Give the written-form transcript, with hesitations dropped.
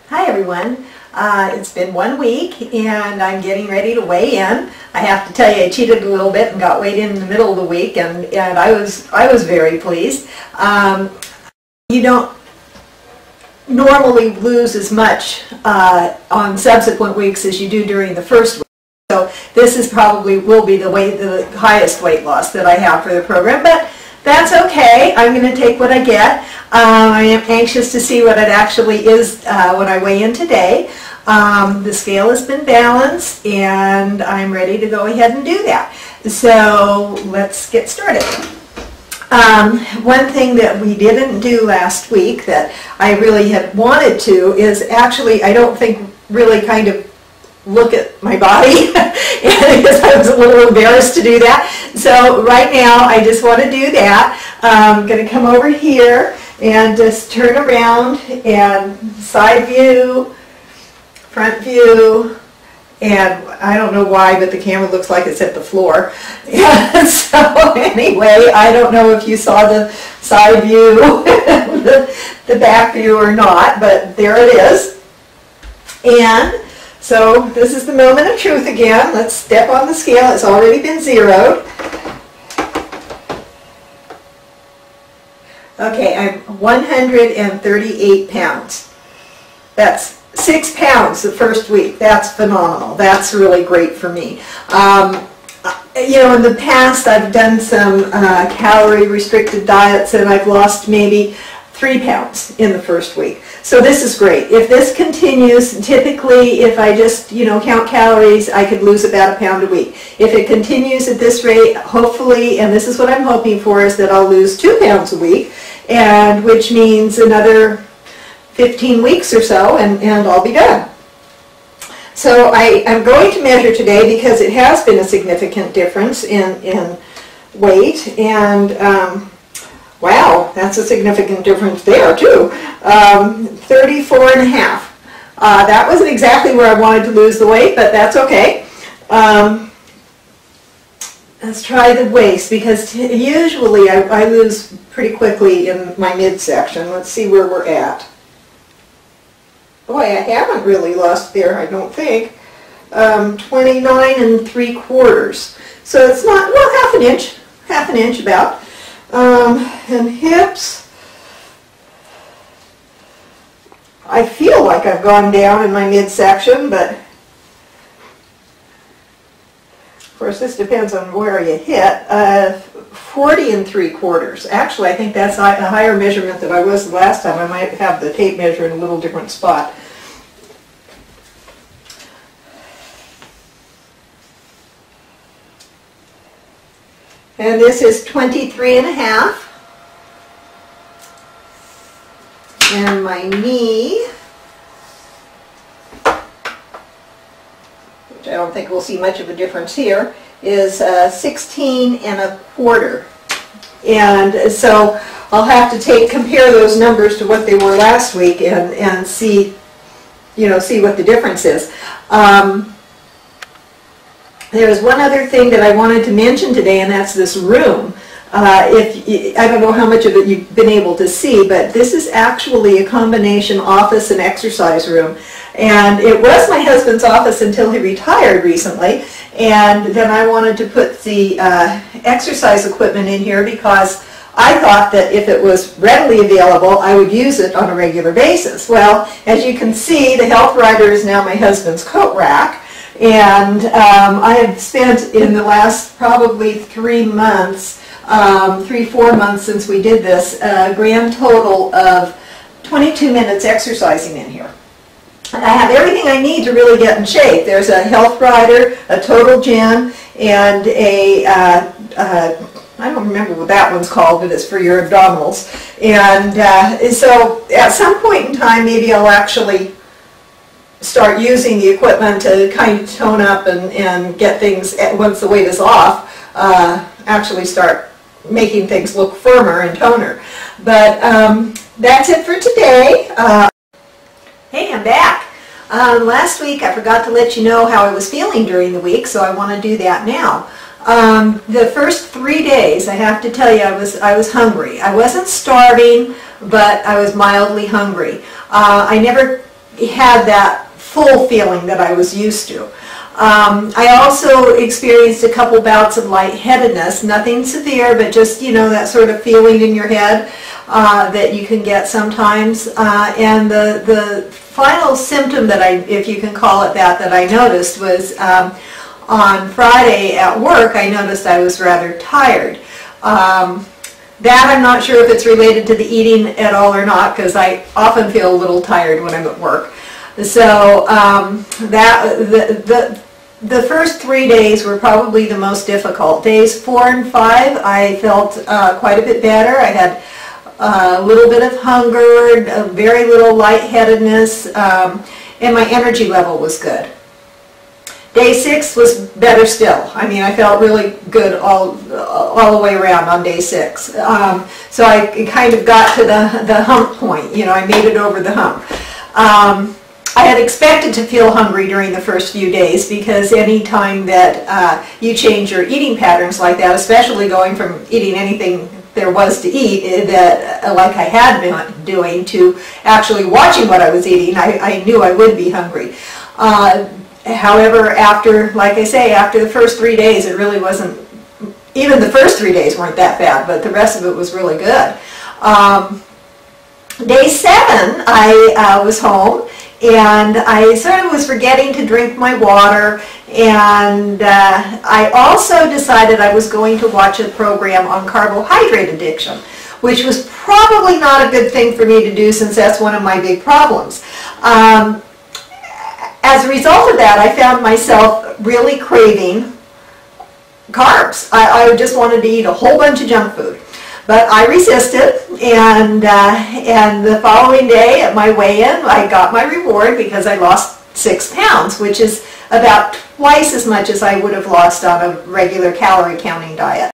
Hi everyone. It's been 1 week and I'm getting ready to weigh in. I have to tell you I cheated a little bit and got weighed in the middle of the week and I was very pleased. You don't normally lose as much on subsequent weeks as you do during the first week. So this is probably will be the highest weight loss that I have for the program, but that's okay. I'm going to take what I get. I am anxious to see what it actually is when I weigh in today. The scale has been balanced and I'm ready to go ahead and do that. So let's get started. One thing that we didn't do last week that I really had wanted to is actually, I don't think really kind of look at my body because I was a little embarrassed to do that. So right now I just want to do that. I'm going to come over here and just turn around and side view, front view, and I don't know why, but the camera looks like it's at the floor. And so anyway, I don't know if you saw the side view, the back view or not, but there it is. And so this is the moment of truth again. Let's step on the scale. It's already been zeroed. Okay, I'm 138 pounds. That's 6 pounds the first week. That's phenomenal. That's really great for me. You know, in the past I've done some calorie restricted diets and I've lost maybe 3 pounds in the first week. So this is great. If this continues, typically if I just, you know, count calories, I could lose about 1 pound a week. If it continues at this rate, hopefully, and this is what I'm hoping for, is that I'll lose 2 pounds a week, and which means another 15 weeks or so, and I'll be done. So I'm going to measure today because it has been a significant difference in weight, and wow, that's a significant difference there too. 34 and a half. That wasn't exactly where I wanted to lose the weight, but that's okay. Let's try the waist because usually I lose pretty quickly in my midsection. Let's see where we're at. Boy, I haven't really lost there, I don't think. 29 3/4. So it's not, well, half an inch about. And hips, I feel like I've gone down in my midsection, but of course this depends on where you hit. 40 3/4. Actually, I think that's a higher measurement than I was the last time. I might have the tape measure in a little different spot. And this is 23 and a half. And my knee, which I don't think we'll see much of a difference here, is 16 1/4. And so I'll have to compare those numbers to what they were last week and see, you know, see what the difference is. There's one other thing that I wanted to mention today, and that's this room. I don't know how much of it you've been able to see, but this is actually a combination office and exercise room. And it was my husband's office until he retired recently, and then I wanted to put the exercise equipment in here because I thought that if it was readily available, I would use it on a regular basis. Well, as you can see, the Health Rider is now my husband's coat rack. And I have spent in the last probably 3 months, 4 months since we did this, a grand total of 22 minutes exercising in here. And I have everything I need to really get in shape. There's a Health Rider, a Total Gym, and I don't remember what that one's called, but it's for your abdominals. And so at some point in time, maybe I'll actually start using the equipment to kind of tone up and get things, once the weight is off, actually start making things look firmer and toner. But that's it for today. Hey, I'm back. Last week I forgot to let you know how I was feeling during the week, so I want to do that now. The first 3 days, I have to tell you, I was hungry. I wasn't starving, but I was mildly hungry. I never had that full feeling that I was used to. I also experienced a couple bouts of lightheadedness, nothing severe, but just, you know, that sort of feeling in your head that you can get sometimes. And the final symptom that if you can call it that I noticed was on Friday at work. I noticed I was rather tired. That I'm not sure if it's related to the eating at all or not, because I often feel a little tired when I'm at work. So the first 3 days were probably the most difficult. Days 4 and 5, I felt quite a bit better. I had a little bit of hunger, very little lightheadedness, and my energy level was good. Day 6 was better still. I mean, I felt really good all the way around on day 6. So I kind of got to the hump point. You know, I made it over the hump. I had expected to feel hungry during the first few days, because any time that you change your eating patterns like that, especially going from eating anything there was to eat, that like I had been doing, to actually watching what I was eating, I knew I would be hungry. However, like I say, after the first 3 days, it really wasn't, even the first 3 days weren't that bad, but the rest of it was really good. Day 7, I was home, and I sort of was forgetting to drink my water, and I also decided I was going to watch a program on carbohydrate addiction, which was probably not a good thing for me to do, since that's one of my big problems. As a result of that, I found myself really craving carbs. I just wanted to eat a whole bunch of junk food. But I resisted, and the following day at my weigh-in, I got my reward, because I lost 6 pounds, which is about twice as much as I would have lost on a regular calorie counting diet.